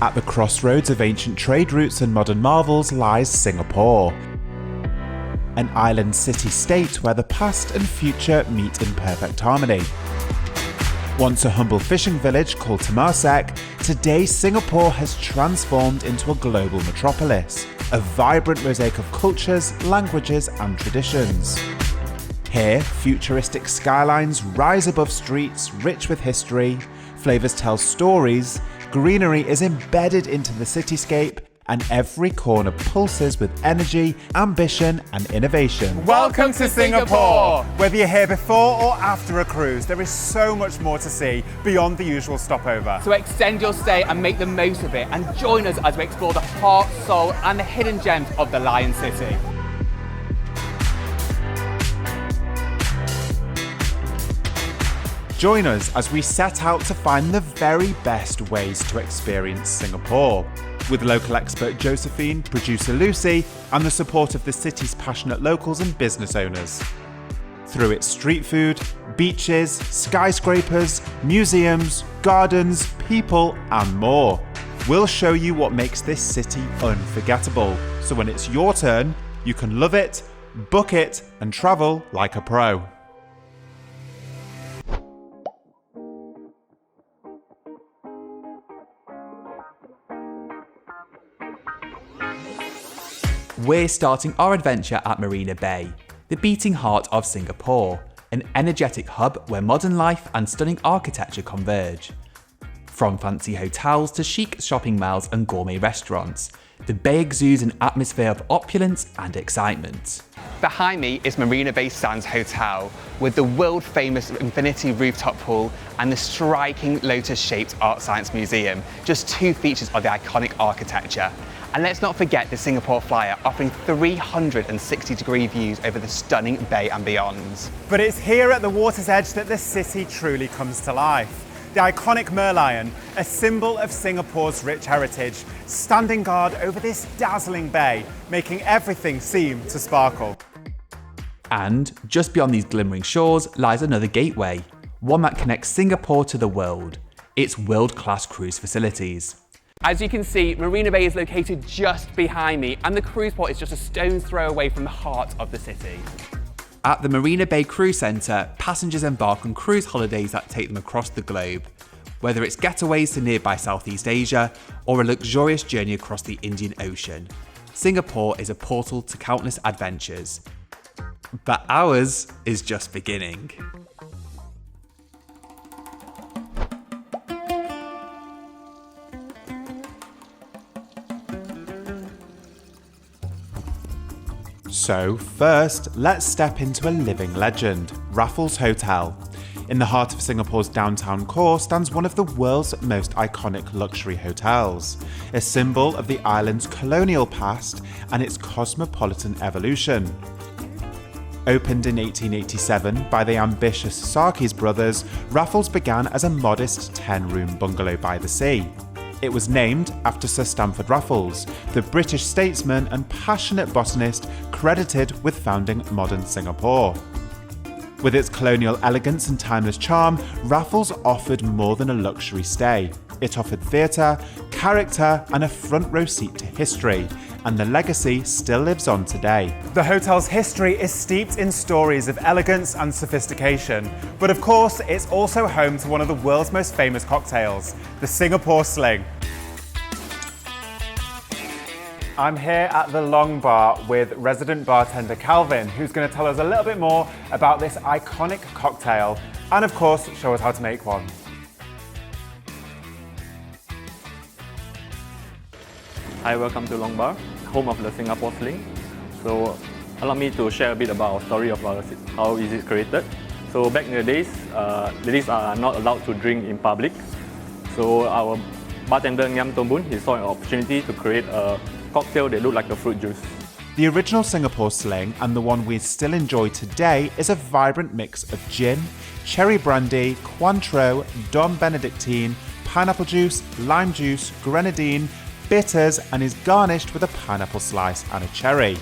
At the crossroads of ancient trade routes and modern marvels lies Singapore, an island city-state where the past and future meet in perfect harmony. Once a humble fishing village called Temasek, today Singapore has transformed into a global metropolis, a vibrant mosaic of cultures, languages and traditions. Here, futuristic skylines rise above streets rich with history, flavours tell stories, greenery is embedded into the cityscape, and every corner pulses with energy, ambition and innovation. Welcome to Singapore! Whether you're here before or after a cruise, there is so much more to see beyond the usual stopover. So extend your stay and make the most of it, and join us as we explore the heart, soul and the hidden gems of the Lion City. Join us as we set out to find the very best ways to experience Singapore. With local expert Josephine, producer Lucy, and the support of the city's passionate locals and business owners. Through its street food, beaches, skyscrapers, museums, gardens, people, and more. We'll show you what makes this city unforgettable. So when it's your turn, you can love it, book it, and travel like a pro. We're starting our adventure at Marina Bay, the beating heart of Singapore, an energetic hub where modern life and stunning architecture converge. From fancy hotels to chic shopping malls and gourmet restaurants, the bay exudes an atmosphere of opulence and excitement. Behind me is Marina Bay Sands Hotel, with the world-famous infinity rooftop pool and the striking lotus-shaped Art Science Museum, just two features of the iconic architecture. And let's not forget the Singapore Flyer, offering 360-degree views over the stunning bay and beyond. But it's here at the water's edge that the city truly comes to life. The iconic Merlion, a symbol of Singapore's rich heritage, standing guard over this dazzling bay, making everything seem to sparkle. And just beyond these glimmering shores lies another gateway, one that connects Singapore to the world, its world-class cruise facilities. As you can see, Marina Bay is located just behind me, and the cruise port is just a stone's throw away from the heart of the city. At the Marina Bay Cruise Centre, passengers embark on cruise holidays that take them across the globe. Whether it's getaways to nearby Southeast Asia or a luxurious journey across the Indian Ocean, Singapore is a portal to countless adventures. But ours is just beginning. So first, let's step into a living legend, Raffles Hotel. In the heart of Singapore's downtown core stands one of the world's most iconic luxury hotels, a symbol of the island's colonial past and its cosmopolitan evolution. Opened in 1887 by the ambitious Sarkis brothers, Raffles began as a modest 10-room bungalow by the sea. It was named after Sir Stamford Raffles, the British statesman and passionate botanist credited with founding modern Singapore. With its colonial elegance and timeless charm, Raffles offered more than a luxury stay. It offered theatre, character, and a front row seat to history, and the legacy still lives on today. The hotel's history is steeped in stories of elegance and sophistication, but of course it's also home to one of the world's most famous cocktails, the Singapore Sling. I'm here at the Long Bar with resident bartender Calvin, who's going to tell us a little bit more about this iconic cocktail and of course show us how to make one. Hi, welcome to Long Bar, home of the Singapore Sling. So allow me to share a bit about our story of how is it created. So back in the days, ladies are not allowed to drink in public. So our bartender Diam he saw an opportunity to create a cocktail that looked like a fruit juice. The original Singapore Sling and the one we still enjoy today is a vibrant mix of gin, cherry brandy, Cointreau, Dom Benedictine, pineapple juice, lime juice, grenadine, bitters, and is garnished with a pineapple slice and a cherry.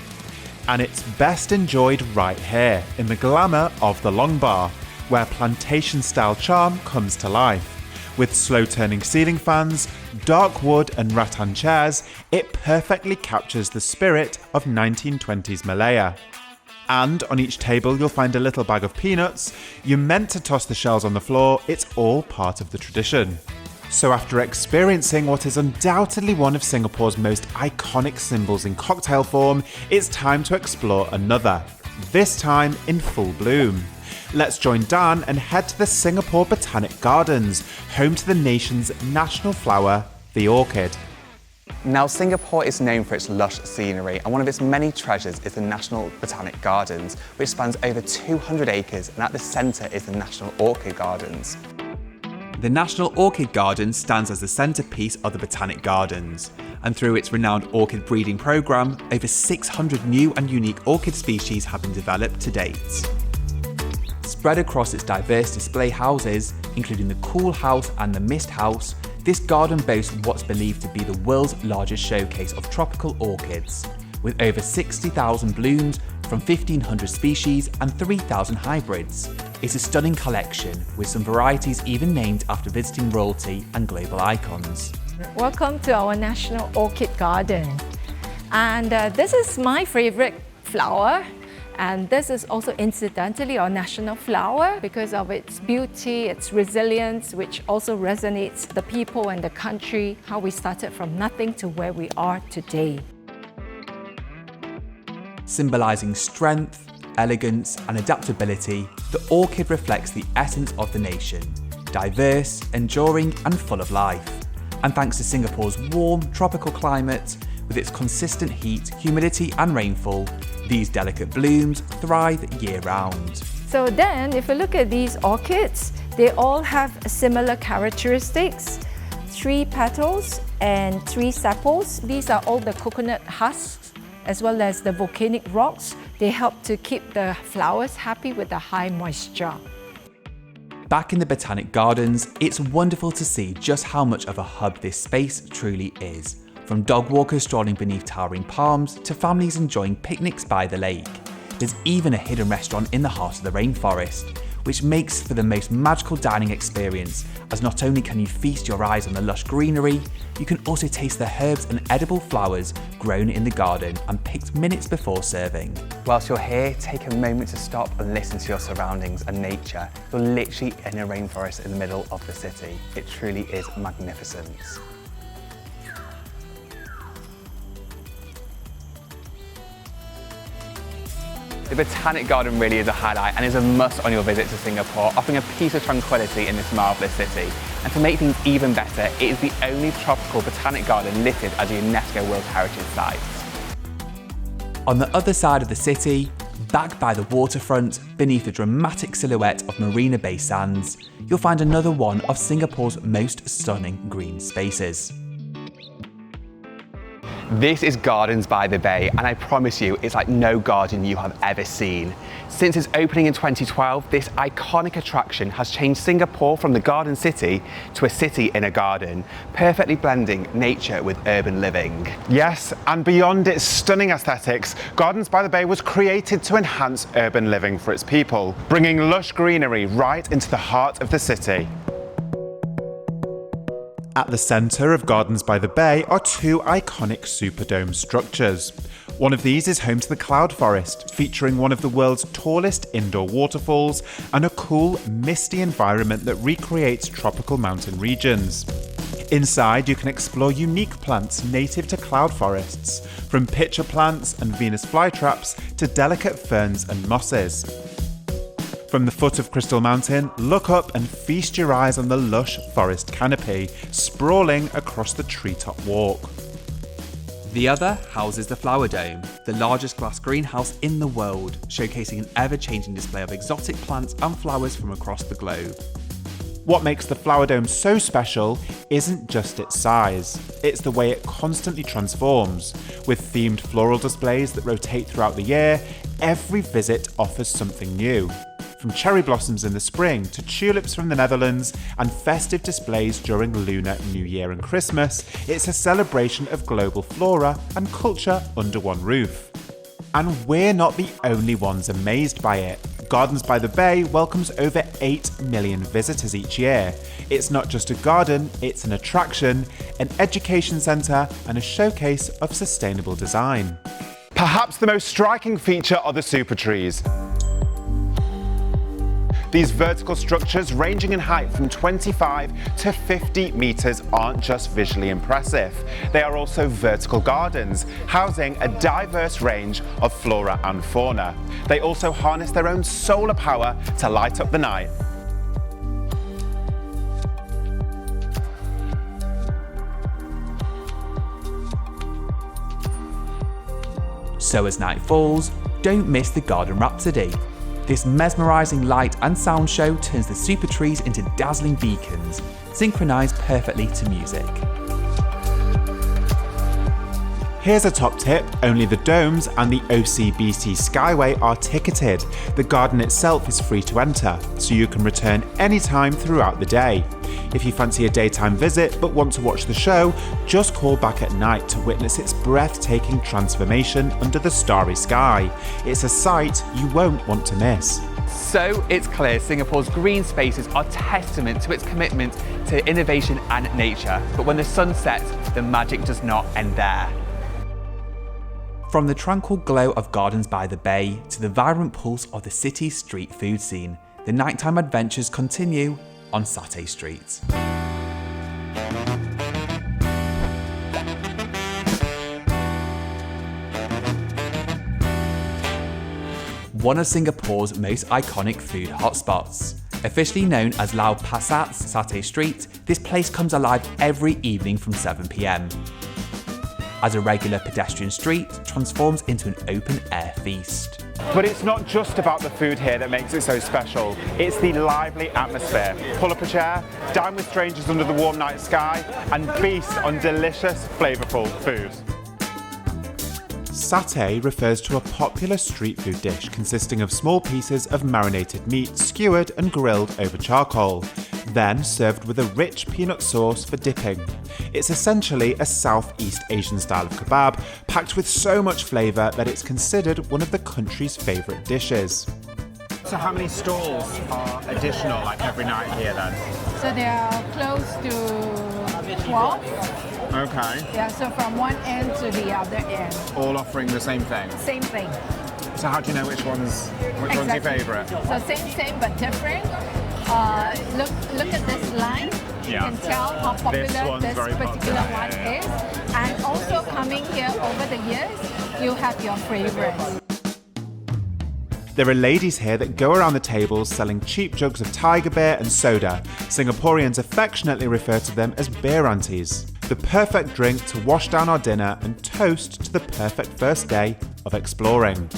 And it's best enjoyed right here in the glamour of the Long Bar, where plantation-style charm comes to life. With slow-turning ceiling fans, dark wood and rattan chairs, it perfectly captures the spirit of 1920s Malaya. And on each table you'll find a little bag of peanuts. You're meant to toss the shells on the floor, it's all part of the tradition. So after experiencing what is undoubtedly one of Singapore's most iconic symbols in cocktail form, it's time to explore another, this time in full bloom. Let's join Dan and head to the Singapore Botanic Gardens, home to the nation's national flower, the orchid. Now, Singapore is known for its lush scenery, and one of its many treasures is the National Botanic Gardens, which spans over 200 acres, and at the centre is the National Orchid Gardens. The National Orchid Garden stands as the centrepiece of the Botanic Gardens, and through its renowned orchid breeding programme, over 600 new and unique orchid species have been developed to date. Spread across its diverse display houses, including the Cool House and the Mist House, this garden boasts what's believed to be the world's largest showcase of tropical orchids, with over 60,000 blooms from 1,500 species and 3,000 hybrids. It's a stunning collection, with some varieties even named after visiting royalty and global icons. Welcome to our National Orchid Garden. And this is my favorite flower. And this is also incidentally our national flower because of its beauty, its resilience, which also resonates the people and the country, how we started from nothing to where we are today. Symbolising strength, elegance and adaptability, the orchid reflects the essence of the nation, diverse, enduring and full of life. And thanks to Singapore's warm, tropical climate, with its consistent heat, humidity and rainfall, these delicate blooms thrive year-round. So then, if you look at these orchids, they all have similar characteristics. 3 petals and 3 sepals. These are all the coconut husks, as well as the volcanic rocks. They help to keep the flowers happy with the high moisture. Back in the Botanic Gardens, it's wonderful to see just how much of a hub this space truly is. From dog walkers strolling beneath towering palms to families enjoying picnics by the lake. There's even a hidden restaurant in the heart of the rainforest, which makes for the most magical dining experience, as not only can you feast your eyes on the lush greenery, you can also taste the herbs and edible flowers grown in the garden and picked minutes before serving. Whilst you're here, take a moment to stop and listen to your surroundings and nature. You're literally in a rainforest in the middle of the city. It truly is magnificent. The Botanic Garden really is a highlight and is a must on your visit to Singapore, offering a piece of tranquility in this marvellous city. And to make things even better, it is the only tropical botanic garden listed as a UNESCO World Heritage Site. On the other side of the city, back by the waterfront, beneath the dramatic silhouette of Marina Bay Sands, you'll find another one of Singapore's most stunning green spaces. This is Gardens by the Bay, and I promise you, it's like no garden you have ever seen. Since its opening in 2012, this iconic attraction has changed Singapore from the garden city to a city in a garden, perfectly blending nature with urban living. Yes, and beyond its stunning aesthetics, Gardens by the Bay was created to enhance urban living for its people, bringing lush greenery right into the heart of the city. At the centre of Gardens by the Bay are 2 iconic Superdome structures. One of these is home to the Cloud Forest, featuring one of the world's tallest indoor waterfalls and a cool, misty environment that recreates tropical mountain regions. Inside, you can explore unique plants native to cloud forests, from pitcher plants and Venus flytraps to delicate ferns and mosses. From the foot of Crystal Mountain, look up and feast your eyes on the lush forest canopy, sprawling across the treetop walk. The other houses the Flower Dome, the largest glass greenhouse in the world, showcasing an ever-changing display of exotic plants and flowers from across the globe. What makes the Flower Dome so special isn't just its size, it's the way it constantly transforms. With themed floral displays that rotate throughout the year, every visit offers something new. From cherry blossoms in the spring to tulips from the Netherlands and festive displays during Lunar New Year and Christmas, it's a celebration of global flora and culture under one roof. And we're not the only ones amazed by it. Gardens by the Bay welcomes over 8 million visitors each year. It's not just a garden, it's an attraction, an education centre and a showcase of sustainable design. Perhaps the most striking feature are the super trees. These vertical structures, ranging in height from 25 to 50 metres, aren't just visually impressive. They are also vertical gardens, housing a diverse range of flora and fauna. They also harness their own solar power to light up the night. So as night falls, don't miss the Garden Rhapsody. This mesmerising light and sound show turns the super trees into dazzling beacons, synchronised perfectly to music. Here's a top tip, only the domes and the OCBC Skyway are ticketed. The garden itself is free to enter, so you can return anytime throughout the day. If you fancy a daytime visit but want to watch the show, just call back at night to witness its breathtaking transformation under the starry sky. It's a sight you won't want to miss. So it's clear Singapore's green spaces are testament to its commitment to innovation and nature. But when the sun sets, the magic does not end there. From the tranquil glow of Gardens by the Bay to the vibrant pulse of the city's street food scene, the nighttime adventures continue on Satay Street. One of Singapore's most iconic food hotspots. Officially known as Lau Pa Sat's Satay Street, this place comes alive every evening from 7 p.m. as a regular pedestrian street transforms into an open-air feast. But it's not just about the food here that makes it so special. It's the lively atmosphere. Pull up a chair, dine with strangers under the warm night sky, and feast on delicious, flavourful food. Satay refers to a popular street food dish consisting of small pieces of marinated meat skewered and grilled over charcoal, then served with a rich peanut sauce for dipping. It's essentially a Southeast Asian style of kebab, packed with so much flavour that it's considered one of the country's favourite dishes. So how many stalls are additional, like every night here then? So they are close to 12. Okay. Yeah, so from one end to the other end. All offering the same thing? Same thing. So how do you know which one's your favourite? So same but different. Look at this line. You can tell how popular this particular one is. And also coming here over the years, you have your favorites. There are ladies here that go around the tables selling cheap jugs of tiger beer and soda. Singaporeans affectionately refer to them as beer aunties. The perfect drink to wash down our dinner and toast to the perfect first day of exploring.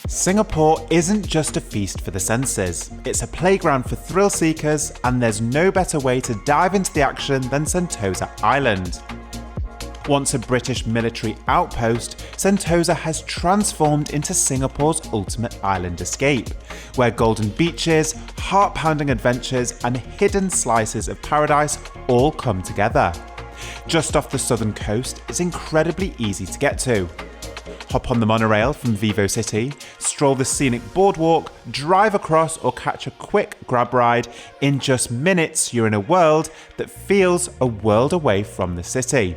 Singapore isn't just a feast for the senses. It's a playground for thrill seekers, and there's no better way to dive into the action than Sentosa Island. Once a British military outpost, Sentosa has transformed into Singapore's ultimate island escape, where golden beaches, heart-pounding adventures, and hidden slices of paradise all come together. Just off the southern coast, it's incredibly easy to get to. Hop on the monorail from Vivo City, stroll the scenic boardwalk, drive across or catch a quick grab ride. In just minutes, you're in a world that feels a world away from the city.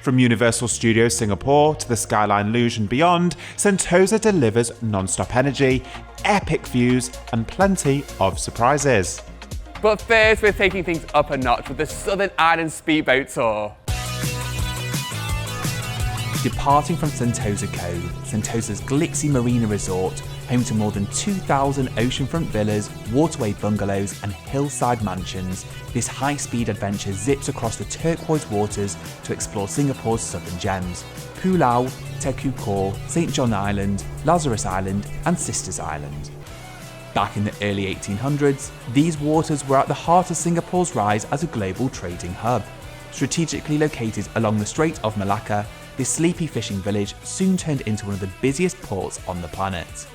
From Universal Studios Singapore to the Skyline Luge and beyond, Sentosa delivers non-stop energy, epic views and plenty of surprises. But first, we're taking things up a notch with the Southern Island Speedboat Tour. Departing from Sentosa Cove, Sentosa's glitzy marina resort, home to more than 2,000 oceanfront villas, waterway bungalows and hillside mansions, this high-speed adventure zips across the turquoise waters to explore Singapore's southern gems: Pulau, Teku Kor, St John Island, Lazarus Island and Sisters Island. Back in the early 1800s, these waters were at the heart of Singapore's rise as a global trading hub. Strategically located along the Strait of Malacca, this sleepy fishing village soon turned into one of the busiest ports on the planet.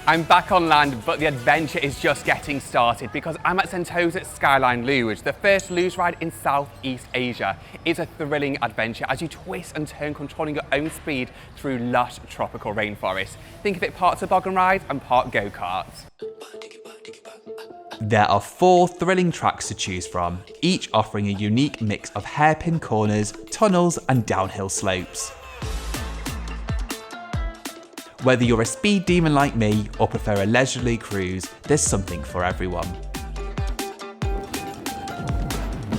I'm back on land, but the adventure is just getting started because I'm at Sentosa Skyline Luge, the first luge ride in Southeast Asia. It's a thrilling adventure as you twist and turn, controlling your own speed through lush tropical rainforest. Think of it part toboggan ride and part go-kart. There are 4 thrilling tracks to choose from, each offering a unique mix of hairpin corners, tunnels and downhill slopes. Whether you're a speed demon like me or prefer a leisurely cruise, there's something for everyone.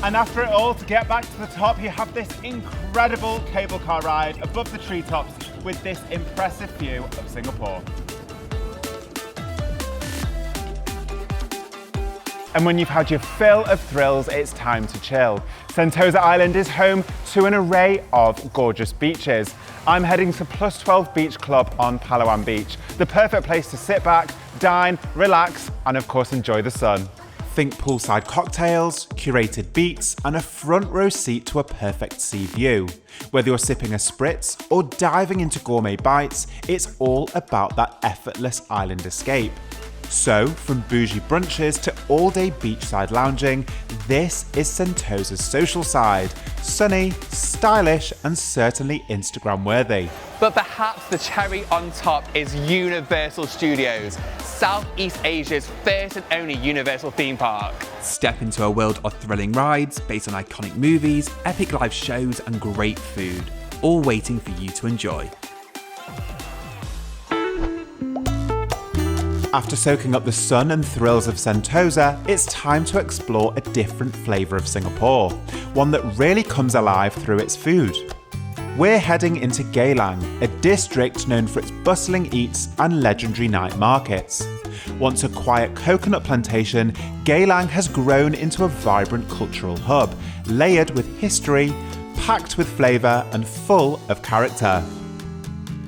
And after it all, to get back to the top, you have this incredible cable car ride above the treetops with this impressive view of Singapore. And when you've had your fill of thrills, it's time to chill. Sentosa Island is home to an array of gorgeous beaches. I'm heading to Plus 12 Beach Club on Palawan Beach, the perfect place to sit back, dine, relax, and of course enjoy the sun. Think poolside cocktails, curated beats, and a front row seat to a perfect sea view. Whether you're sipping a spritz or diving into gourmet bites, it's all about that effortless island escape. So, from bougie brunches to all-day beachside lounging, this is Sentosa's social side. Sunny, stylish, and certainly Instagram-worthy. But perhaps the cherry on top is Universal Studios, Southeast Asia's first and only Universal theme park. Step into a world of thrilling rides based on iconic movies, epic live shows and great food, all waiting for you to enjoy. After soaking up the sun and thrills of Sentosa, it's time to explore a different flavour of Singapore, one that really comes alive through its food. We're heading into Geylang, a district known for its bustling eats and legendary night markets. Once a quiet coconut plantation, Geylang has grown into a vibrant cultural hub, layered with history, packed with flavour and full of character.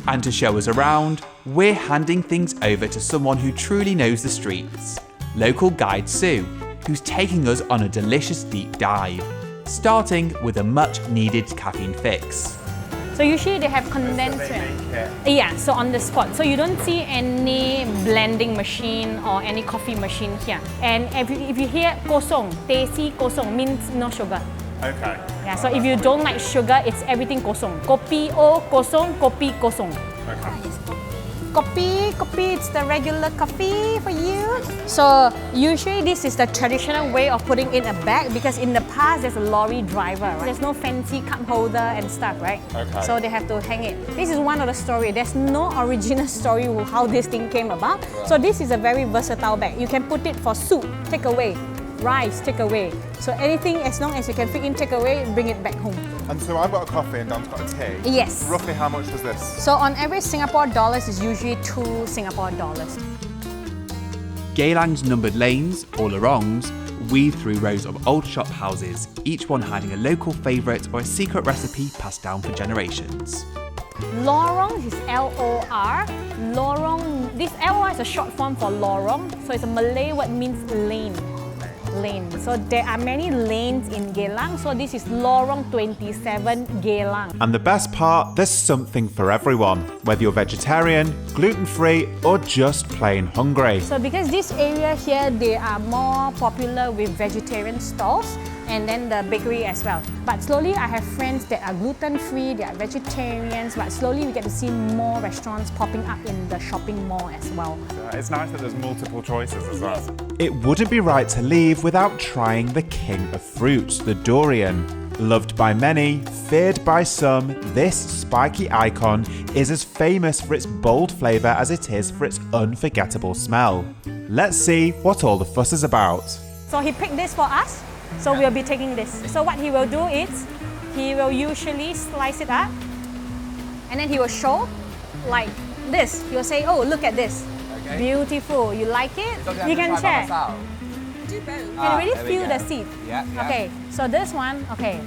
And to show us around, we're handing things over to someone who truly knows the streets. Local guide Sue, who's taking us on a delicious deep dive, starting with a much needed caffeine fix. So usually they have condensed milk. Yeah, so on the spot. So you don't see any blending machine or any coffee machine here. And if you hear kosong, teh kosong means no sugar. Okay. Yeah, so if you don't like sugar, it's everything kosong. Kopi o kosong, kopi kosong. Okay. Kopi, it's the regular coffee for you. So usually this is the traditional way of putting in a bag because in the past there's a lorry driver, right? There's no fancy cup holder and stuff, right? Okay. So they have to hang it. This is one of the stories. There's no original story of how this thing came about. Right. So this is a very versatile bag. You can put it for soup, take away, rice, take away. So anything as long as you can fit in take away, bring it back home. And so I've got a coffee and Dan's got a tea. Yes. Roughly how much was this? So on average, Singapore dollars is usually 2 Singapore dollars. Geylang's numbered lanes, or lorongs, weave through rows of old shop houses, each one hiding a local favourite or a secret recipe passed down for generations. Lorong is L-O-R. Lorong, this L-O-R is a short form for lorong, so it's a Malay word means lane. So there are many lanes in Geylang, so this is Lorong 27 Geylang. And the best part, there's something for everyone, whether you're vegetarian, gluten-free, or just plain hungry. So because this area here, they are more popular with vegetarian stalls and then the bakery as well. But slowly I have friends that are gluten-free, they are vegetarians, but slowly we get to see more restaurants popping up in the shopping mall as well. It's nice that there's multiple choices as well. It wouldn't be right to leave without trying the king of fruits, the durian. Loved by many, feared by some, this spiky icon is as famous for its bold flavour as it is for its unforgettable smell. Let's see what all the fuss is about. So he picked this for us, so we'll be taking this. So what he will do is, he will usually slice it up, and then he will show like this. He will say, oh, look at this. Okay. Beautiful, you like it? You can share. You can really feel the seed. Yeah. Okay, so this one, okay.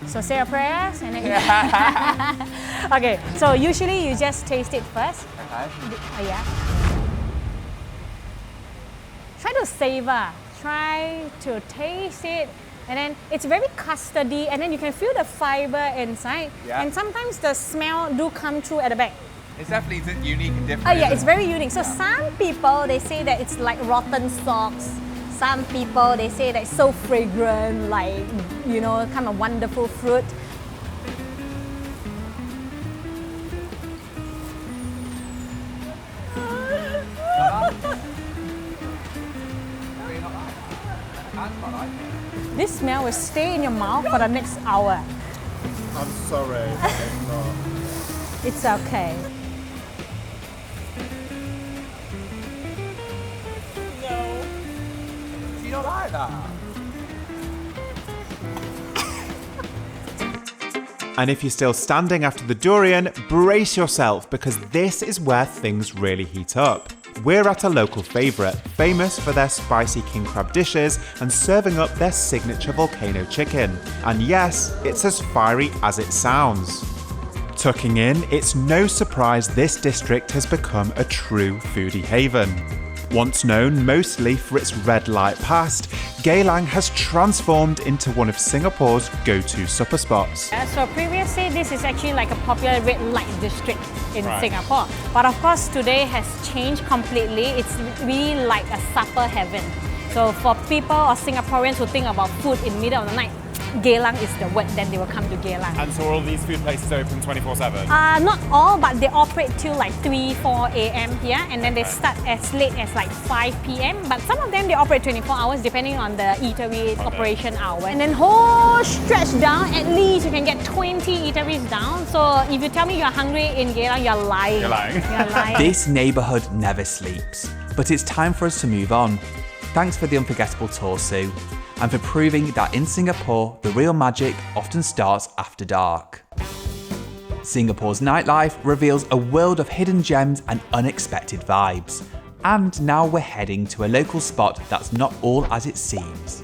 So say your prayers and then okay, so usually you just taste it first. Okay. Yeah. Try to savor, try to taste it, and then it's very custardy, and then you can feel the fiber inside. Yeah. And sometimes the smell do come through at the back. It's definitely unique and different. Oh yeah, it's very unique. So some people, they say that it's like rotten socks. Some people, they say that it's so fragrant, like, you know, kind of wonderful fruit. This smell will stay in your mouth for the next hour. I'm sorry, it's not. It's okay. Do you not like that? And if you're still standing after the durian, brace yourself because this is where things really heat up. We're at a local favourite, famous for their spicy king crab dishes and serving up their signature volcano chicken. And yes, it's as fiery as it sounds. Tucking in, it's no surprise this district has become a true foodie haven. Once known mostly for its red light past, Geylang has transformed into one of Singapore's go-to supper spots. So previously, this is actually like a popular red light district in Singapore. But of course, today has changed completely. It's really like a supper heaven. So for people or Singaporeans who think about food in the middle of the night, Geylang is the word, then they will come to Geylang. And so are all these food places open 24/7? Not all, but they operate till like 3, 4 a.m. here, and then they start as late as like 5 p.m. But some of them, they operate 24 hours depending on the eatery operation hour. And then whole stretch down, at least you can get 20 eateries down. So if you tell me you're hungry in Geylang, you're lying. You're lying. You're lying. This neighbourhood never sleeps, but it's time for us to move on. Thanks for the unforgettable tour, Sue, and for proving that in Singapore, the real magic often starts after dark. Singapore's nightlife reveals a world of hidden gems and unexpected vibes. And now we're heading to a local spot that's not all as it seems.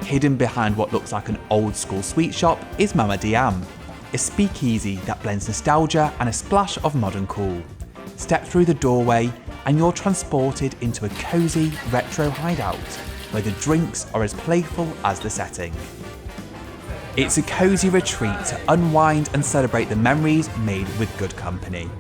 Hidden behind what looks like an old school sweet shop is Mama Diam, a speakeasy that blends nostalgia and a splash of modern cool. Step through the doorway and you're transported into a cosy retro hideout where the drinks are as playful as the setting. It's a cosy retreat to unwind and celebrate the memories made with good company.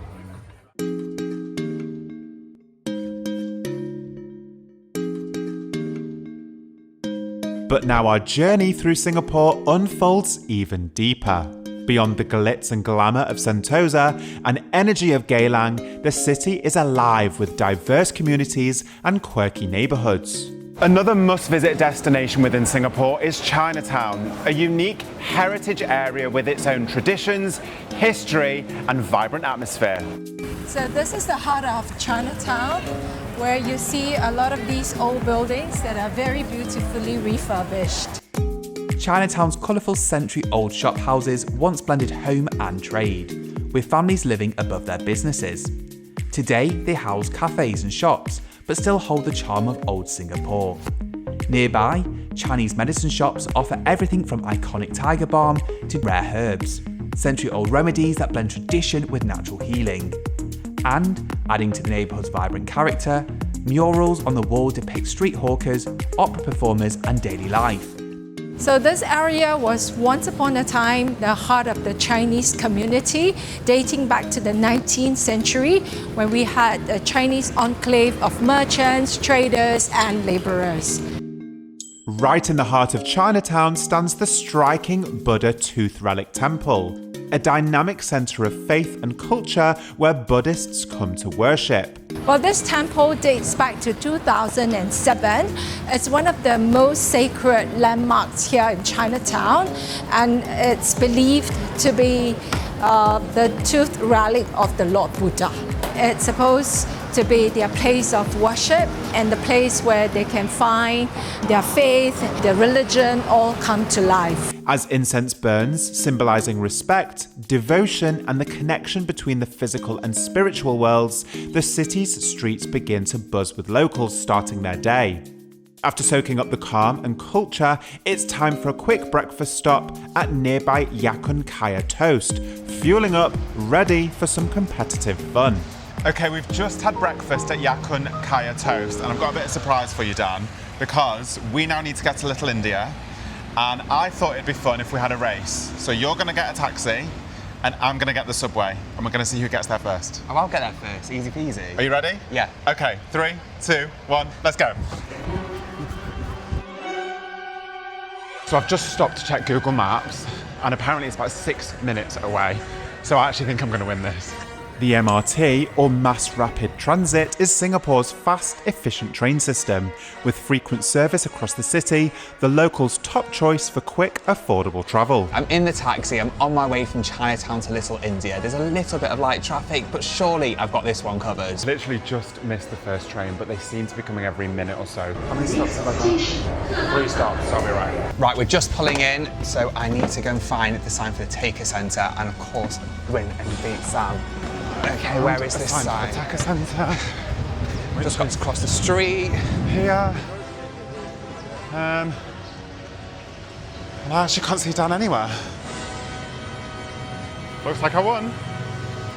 But now our journey through Singapore unfolds even deeper. Beyond the glitz and glamour of Sentosa and energy of Geylang, the city is alive with diverse communities and quirky neighbourhoods. Another must-visit destination within Singapore is Chinatown, a unique heritage area with its own traditions, history and vibrant atmosphere. So this is the heart of Chinatown, where you see a lot of these old buildings that are very beautifully refurbished. Chinatown's colourful century-old shop houses once blended home and trade, with families living above their businesses. Today, they house cafes and shops, but still hold the charm of old Singapore. Nearby, Chinese medicine shops offer everything from iconic tiger balm to rare herbs, century-old remedies that blend tradition with natural healing. And, adding to the neighbourhood's vibrant character, murals on the wall depict street hawkers, opera performers and daily life. So this area was once upon a time the heart of the Chinese community, dating back to the 19th century when we had a Chinese enclave of merchants, traders and labourers. Right in the heart of Chinatown stands the striking Buddha Tooth Relic Temple, a dynamic centre of faith and culture where Buddhists come to worship. Well, this temple dates back to 2007. It's one of the most sacred landmarks here in Chinatown, and it's believed to be the tooth relic of the Lord Buddha. It's supposed to be their place of worship and the place where they can find their faith, their religion all come to life. As incense burns, symbolising respect, devotion and the connection between the physical and spiritual worlds, the city's streets begin to buzz with locals starting their day. After soaking up the calm and culture, it's time for a quick breakfast stop at nearby Yakun Kaya Toast, fueling up, ready for some competitive fun. Okay, we've just had breakfast at Yakun Kaya Toast, and I've got a bit of surprise for you, Dan, because we now need to get to Little India, and I thought it'd be fun if we had a race. So you're going to get a taxi, and I'm going to get the subway, and we're going to see who gets there first. Oh, I'll get there first. Easy peasy. Are you ready? Yeah. Okay, 3, 2, 1, let's go. So I've just stopped to check Google Maps, and apparently it's about 6 minutes away. So I actually think I'm going to win this. The MRT, or Mass Rapid Transit, is Singapore's fast, efficient train system. With frequent service across the city, the locals' top choice for quick, affordable travel. I'm in the taxi, I'm on my way from Chinatown to Little India. There's a little bit of light traffic, but surely I've got this one covered. Literally just missed the first train, but they seem to be coming every minute or so. How many stops have I got? 3 stops, I'll be right. Right, we're just pulling in, so I need to go and find the sign for the Taker Centre, and of course, win and beat Sam. Okay, where is this sign? Taker Centre. Just got to cross the street. Here. I actually can't see Dan anywhere. Looks like I won.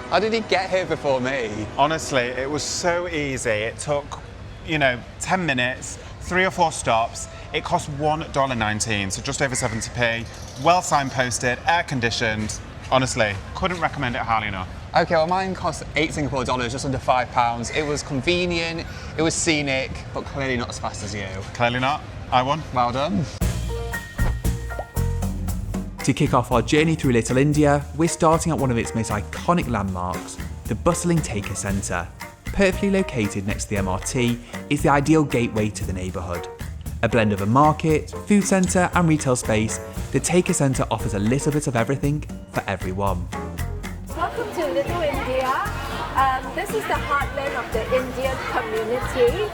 How did he get here before me? Honestly, it was so easy. It took, 10 minutes, 3 or 4 stops. It cost $1.19, so just over 70p. Well signposted, air conditioned. Honestly, couldn't recommend it highly enough. Okay, well mine cost $8 Singapore, just under £5. It was convenient, it was scenic, but clearly not as fast as you. Clearly not. I won. Well done. To kick off our journey through Little India, we're starting at one of its most iconic landmarks, the bustling Taker Centre. Perfectly located next to the MRT, it's the ideal gateway to the neighbourhood. A blend of a market, food centre and retail space, the Taker Centre offers a little bit of everything for everyone. Welcome to Little India. This is the heartland of the Indian community.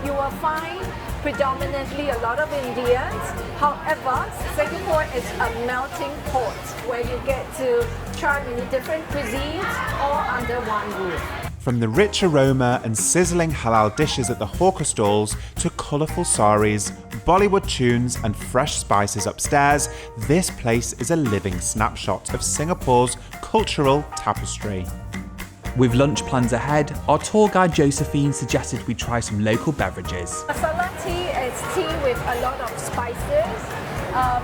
You will find predominantly a lot of Indians. However, Singapore is a melting pot where you get to try many different cuisines all under one roof. From the rich aroma and sizzling halal dishes at the hawker stalls to colourful saris, Bollywood tunes and fresh spices upstairs, this place is a living snapshot of Singapore's cultural tapestry. With lunch plans ahead, our tour guide Josephine suggested we try some local beverages. Masala tea is tea with a lot of spices.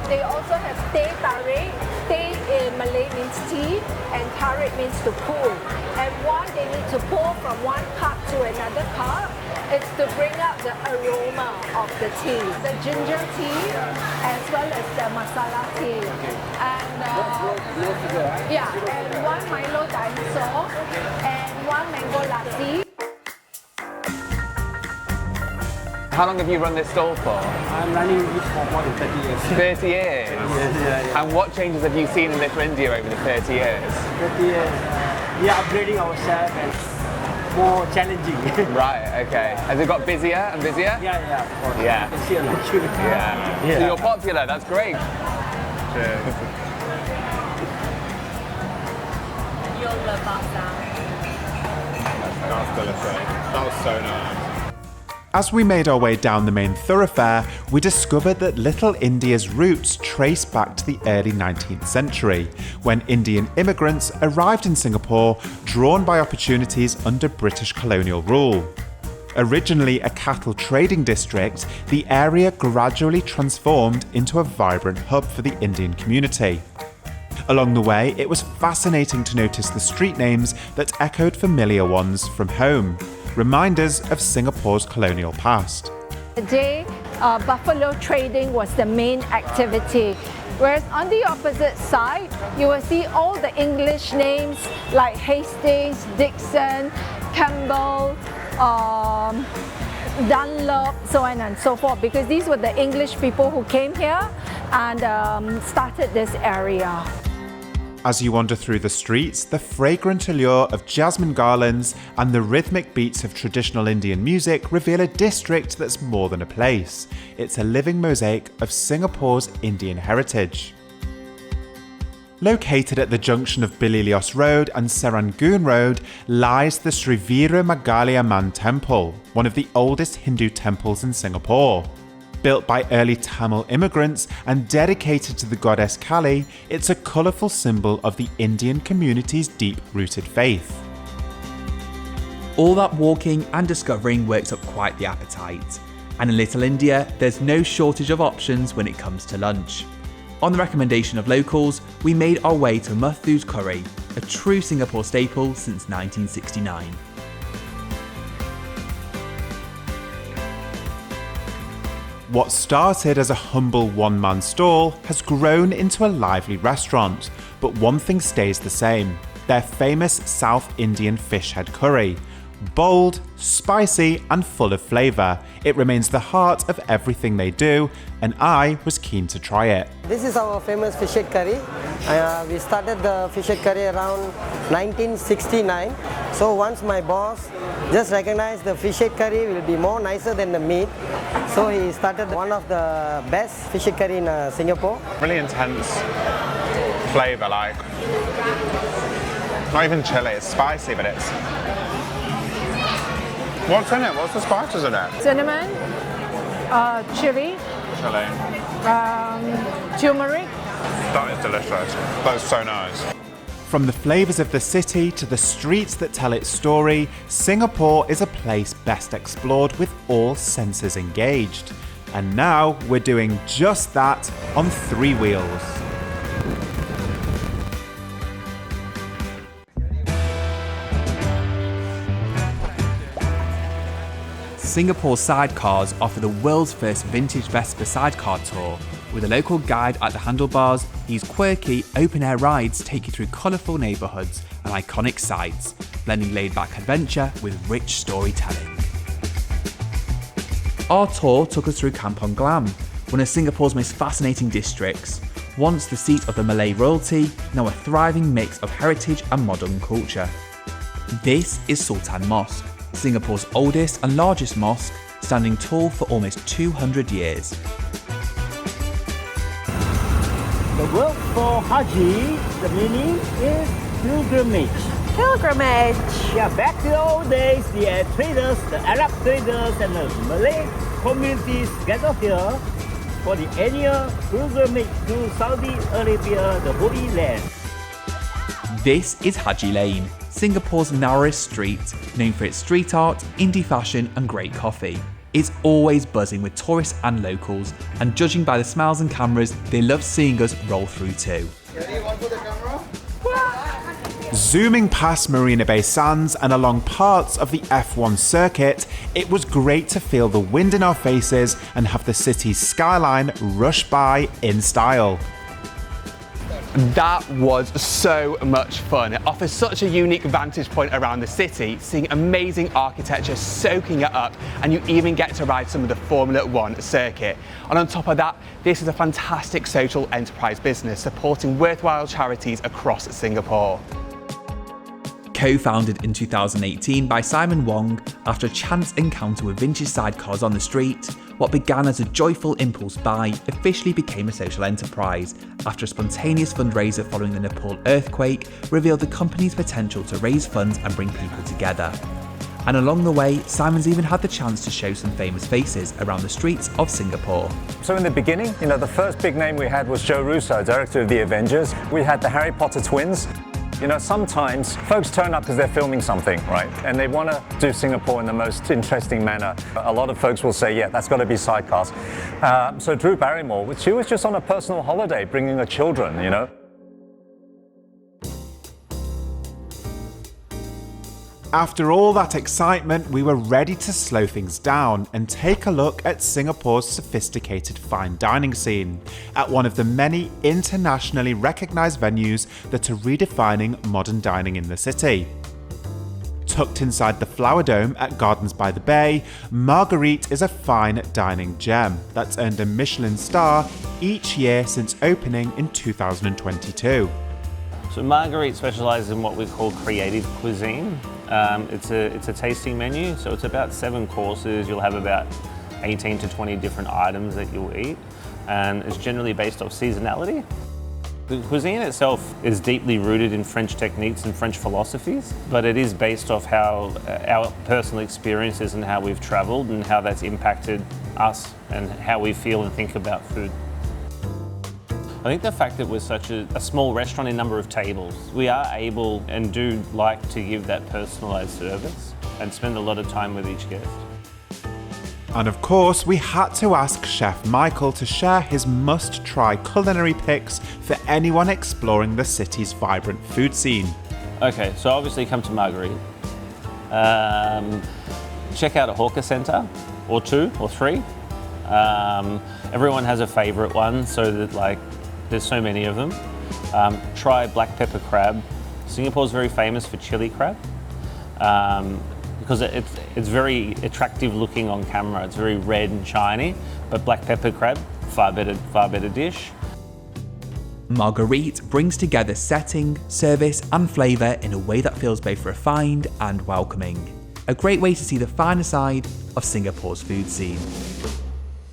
They also have teh tarik. Teh in Malay means tea and tarik means to pull. And they need to pull from one cup to another cup. It's to bring up the aroma of the tea. The ginger tea as well as the masala tea. And and 1 Milo dinosaur and 1 mango lassi. How long have you run this stall for? I'm running it for more than 30 years. 30 years? Yeah. And what changes have you seen in Little India over the 30 years? 30 years. We are upgrading ourselves and more challenging. Right, okay. Has it got busier and busier? Yeah, of course. Yeah. You can see a lot of queue. Yeah. So you're popular, that's great. Cheers. You'll love that. That's delicious. That was so nice. As we made our way down the main thoroughfare, we discovered that Little India's roots trace back to the early 19th century, when Indian immigrants arrived in Singapore, drawn by opportunities under British colonial rule. Originally a cattle trading district, the area gradually transformed into a vibrant hub for the Indian community. Along the way, it was fascinating to notice the street names that echoed familiar ones from home, reminders of Singapore's colonial past. Today, buffalo trading was the main activity. Whereas on the opposite side, you will see all the English names like Hastings, Dixon, Campbell, Dunlop, so on and so forth, because these were the English people who came here and started this area. As you wander through the streets, the fragrant allure of jasmine garlands and the rhythmic beats of traditional Indian music reveal a district that's more than a place. It's a living mosaic of Singapore's Indian heritage. Located at the junction of Belilios Road and Serangoon Road lies the Sri Veera Magaliamman Temple, one of the oldest Hindu temples in Singapore. Built by early Tamil immigrants and dedicated to the goddess Kali, it's a colourful symbol of the Indian community's deep-rooted faith. All that walking and discovering works up quite the appetite. And in Little India, there's no shortage of options when it comes to lunch. On the recommendation of locals, we made our way to Muthu's Curry, a true Singapore staple since 1969. What started as a humble one-man stall has grown into a lively restaurant, but one thing stays the same: their famous South Indian fish head curry. Bold, spicy and full of flavour, it remains the heart of everything they do, and I was keen to try it. This is our famous fish head curry. We started the fish head curry around 1969. So once my boss just recognized the fish head curry will be more nicer than the meat, so he started one of the best fish head curry in Singapore. Really intense flavour, like not even chili, it's spicy, but it's... What's in it? What's the spices in it? Cinnamon, chili, turmeric. That is delicious. That's so nice. From the flavours of the city to the streets that tell its story, Singapore is a place best explored with all senses engaged. And now we're doing just that on 3 wheels. Singapore's Sidecars offer the world's first vintage Vespa sidecar tour. With a local guide at the handlebars, these quirky, open-air rides take you through colourful neighbourhoods and iconic sites, blending laid-back adventure with rich storytelling. Our tour took us through Kampong Glam, one of Singapore's most fascinating districts, once the seat of the Malay royalty, now a thriving mix of heritage and modern culture. This is Sultan Mosque, Singapore's oldest and largest mosque, standing tall for almost 200 years. The word for Haji, the meaning is pilgrimage. Pilgrimage. Yeah, back to the old days, the traders, the Arab traders and the Malay communities gathered here for the annual pilgrimage to Saudi Arabia, the Holy Land. This is Haji Lane, Singapore's narrowest street, known for its street art, indie fashion and great coffee. It's always buzzing with tourists and locals, and judging by the smiles and cameras, they love seeing us roll through too. Ready, one for the camera? Zooming past Marina Bay Sands and along parts of the F1 circuit, it was great to feel the wind in our faces and have the city's skyline rush by in style. That was so much fun. It offers such a unique vantage point around the city, seeing amazing architecture, soaking it up, and you even get to ride some of the Formula 1 circuit. And on top of that, this is a fantastic social enterprise business supporting worthwhile charities across Singapore. Co-founded in 2018 by Simon Wong, after a chance encounter with vintage sidecars on the street, what began as a joyful impulse buy officially became a social enterprise after a spontaneous fundraiser following the Nepal earthquake revealed the company's potential to raise funds and bring people together. And along the way, Simon's even had the chance to show some famous faces around the streets of Singapore. So in the beginning, the first big name we had was Joe Russo, director of The Avengers. We had the Harry Potter twins. Sometimes folks turn up because they're filming something, right? And they want to do Singapore in the most interesting manner. A lot of folks will say, yeah, that's got to be Sidecars. So Drew Barrymore, she was just on a personal holiday bringing her children, After all that excitement, we were ready to slow things down and take a look at Singapore's sophisticated fine dining scene, at one of the many internationally recognised venues that are redefining modern dining in the city. Tucked inside the Flower Dome at Gardens by the Bay, Marguerite is a fine dining gem that's earned a Michelin star each year since opening in 2022. So Marguerite specialises in what we call creative cuisine. It's a tasting menu, so it's about 7 courses. You'll have about 18 to 20 different items that you'll eat, and it's generally based off seasonality. The cuisine itself is deeply rooted in French techniques and French philosophies, but it is based off how our personal experiences and how we've travelled and how that's impacted us and how we feel and think about food. I think the fact that we're such a small restaurant in number of tables, we are able and do like to give that personalised service and spend a lot of time with each guest. And of course, we had to ask Chef Michael to share his must-try culinary picks for anyone exploring the city's vibrant food scene. Okay, so obviously come to Marguerite. Check out a hawker centre, or 2 or 3. Everyone has a favourite one, so that there's so many of them. Try black pepper crab. Singapore's very famous for chili crab. Because it's very attractive looking on camera. It's very red and shiny, but black pepper crab, far better dish. Marguerite brings together setting, service and flavour in a way that feels both refined and welcoming. A great way to see the finer side of Singapore's food scene.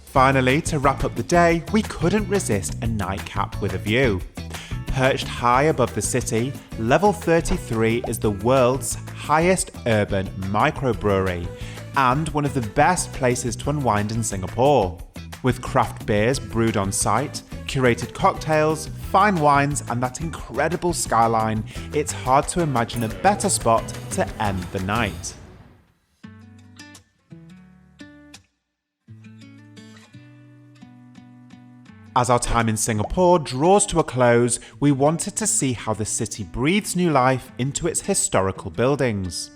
Finally, to wrap up the day, we couldn't resist a nightcap with a view. Perched high above the city, level 33 is the world's highest urban microbrewery and one of the best places to unwind in Singapore. With craft beers brewed on site, curated cocktails, fine wines and that incredible skyline, it's hard to imagine a better spot to end the night. As our time in Singapore draws to a close, we wanted to see how the city breathes new life into its historical buildings.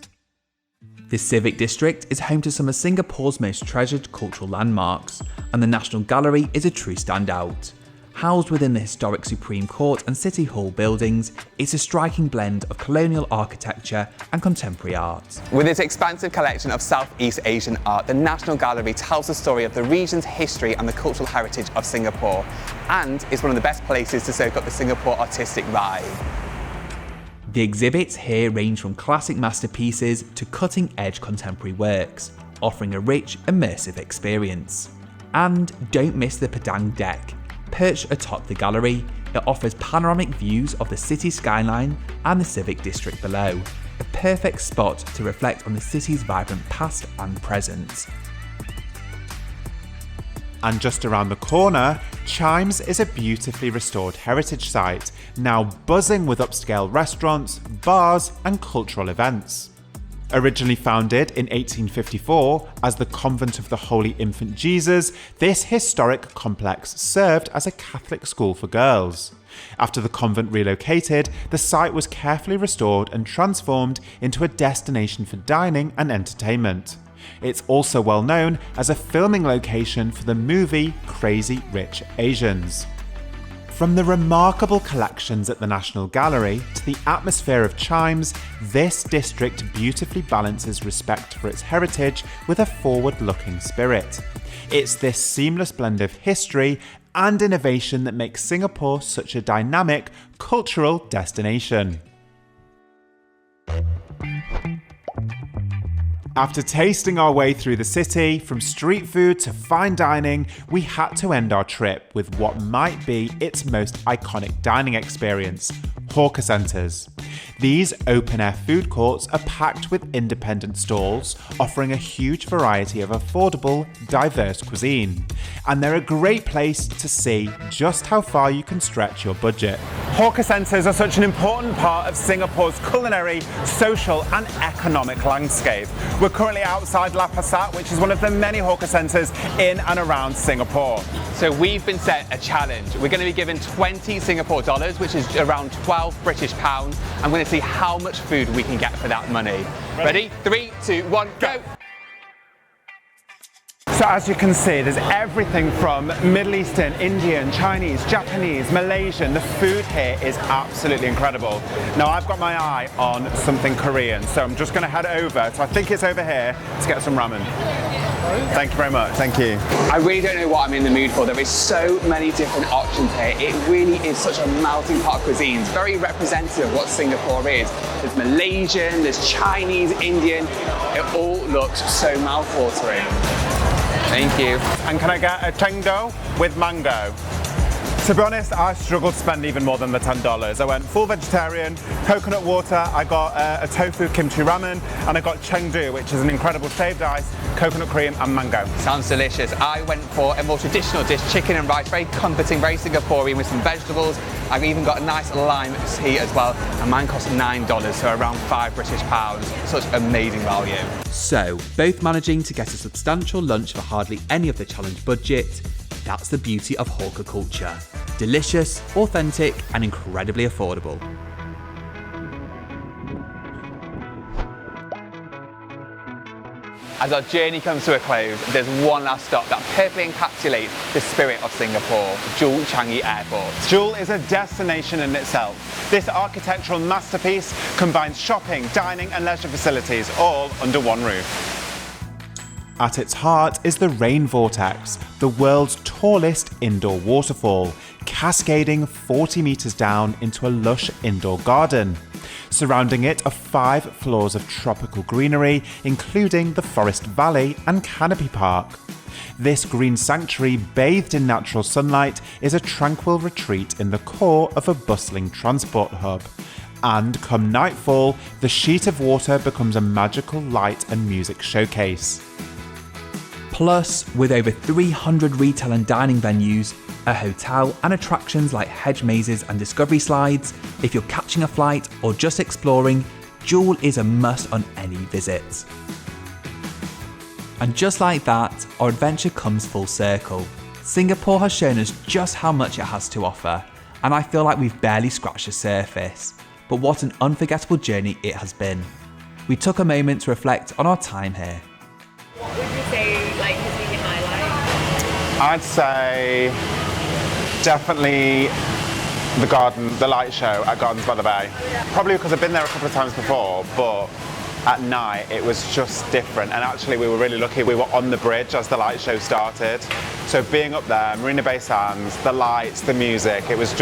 The Civic District is home to some of Singapore's most treasured cultural landmarks, and the National Gallery is a true standout. Housed within the historic Supreme Court and City Hall buildings, it's a striking blend of colonial architecture and contemporary art. With its expansive collection of Southeast Asian art, the National Gallery tells the story of the region's history and the cultural heritage of Singapore, and is one of the best places to soak up the Singapore artistic vibe. The exhibits here range from classic masterpieces to cutting-edge contemporary works, offering a rich, immersive experience. And don't miss the Padang deck. Perched atop the gallery, it offers panoramic views of the city skyline and the Civic District below, a perfect spot to reflect on the city's vibrant past and present. And just around the corner, Chijmes is a beautifully restored heritage site, now buzzing with upscale restaurants, bars and cultural events. Originally founded in 1854 as the Convent of the Holy Infant Jesus, this historic complex served as a Catholic school for girls. After the convent relocated, the site was carefully restored and transformed into a destination for dining and entertainment. It's also well known as a filming location for the movie Crazy Rich Asians. From the remarkable collections at the National Gallery to the atmosphere of Chijmes, this district beautifully balances respect for its heritage with a forward-looking spirit. It's this seamless blend of history and innovation that makes Singapore such a dynamic cultural destination. After tasting our way through the city, from street food to fine dining, we had to end our trip with what might be its most iconic dining experience, hawker centres. These open-air food courts are packed with independent stalls, offering a huge variety of affordable, diverse cuisine. And they're a great place to see just how far you can stretch your budget. Hawker centres are such an important part of Singapore's culinary, social and economic landscape. We're currently outside La Pasat, which is one of the many hawker centres in and around Singapore. So we've been set a challenge. We're going to be given 20 Singapore dollars, which is around 12 British pounds, and we're going to see how much food we can get for that money. Ready? 3, 2, 1, go! So as you can see, there's everything from Middle Eastern, Indian, Chinese, Japanese, Malaysian. The food here is absolutely incredible. Now I've got my eye on something Korean, so I'm just going to head over. So I think it's over here to get some ramen. Thank you very much. Thank you. I really don't know what I'm in the mood for. There is so many different options here. It really is such a melting pot of cuisines, very representative of what Singapore is. There's Malaysian, there's Chinese, Indian. It all looks so mouthwatering. Thank you. And can I get a tengdo with mango? To be honest, I struggled to spend even more than the $10. I went full vegetarian, coconut water, I got a tofu kimchi ramen, and I got chengdu, which is an incredible shaved ice, coconut cream and mango. Sounds delicious. I went for a more traditional dish, chicken and rice, very comforting, very Singaporean with some vegetables. I've even got a nice lime tea as well, and mine cost $9, so around £5 British. Such amazing value. So, both managing to get a substantial lunch for hardly any of the challenge budget. That's the beauty of hawker culture. Delicious, authentic, and incredibly affordable. As our journey comes to a close, there's one last stop that perfectly encapsulates the spirit of Singapore, Jewel Changi Airport. Jewel is a destination in itself. This architectural masterpiece combines shopping, dining and leisure facilities all under one roof. At its heart is the Rain Vortex, the world's tallest indoor waterfall, cascading 40 metres down into a lush indoor garden. Surrounding it are 5 floors of tropical greenery, including the Forest Valley and Canopy Park. This green sanctuary, bathed in natural sunlight, is a tranquil retreat in the core of a bustling transport hub. And come nightfall, the sheet of water becomes a magical light and music showcase. Plus, with over 300 retail and dining venues, a hotel and attractions like hedge mazes and discovery slides, if you're catching a flight or just exploring, Jewel is a must on any visit. And just like that, our adventure comes full circle. Singapore has shown us just how much it has to offer, and I feel like we've barely scratched the surface. But what an unforgettable journey it has been. We took a moment to reflect on our time here. What would you say has been your highlight? I'd say definitely the light show at Gardens by the Bay. Probably because I've been there a couple of times before, but at night it was just different. And actually we were really lucky, we were on the bridge as the light show started. So being up there, Marina Bay Sands, the lights, the music, it's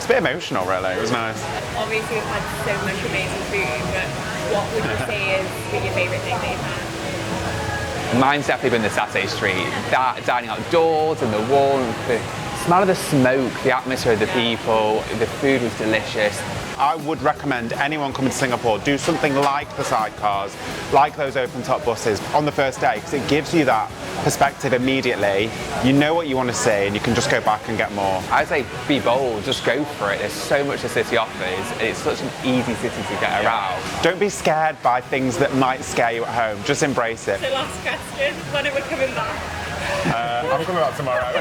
a bit emotional really, it was nice. Obviously we've had so much amazing food, but what would you say is your favourite thing that you've had? Mine's definitely been the Satay Street. That dining outdoors and the warmth, the smell of the smoke, the atmosphere of the people, the food was delicious. I would recommend anyone coming to Singapore do something like the sidecars, like those open-top buses on the first day, because it gives you that perspective immediately. You know what you want to see and you can just go back and get more. I'd say be bold, just go for it. There's so much the city offers. It's such an easy city to get around. Don't be scared by things that might scare you at home. Just embrace it. So last question, when are we coming back? I'm coming back tomorrow.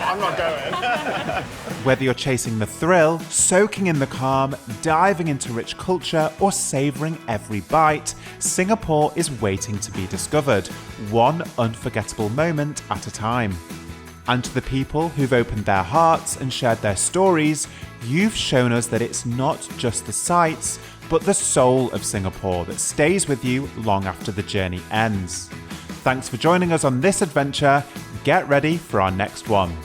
I'm not going. Whether you're chasing the thrill, soaking in the calm, diving into rich culture, or savouring every bite, Singapore is waiting to be discovered, one unforgettable moment at a time. And to the people who've opened their hearts and shared their stories, you've shown us that it's not just the sights, but the soul of Singapore that stays with you long after the journey ends. Thanks for joining us on this adventure. Get ready for our next one.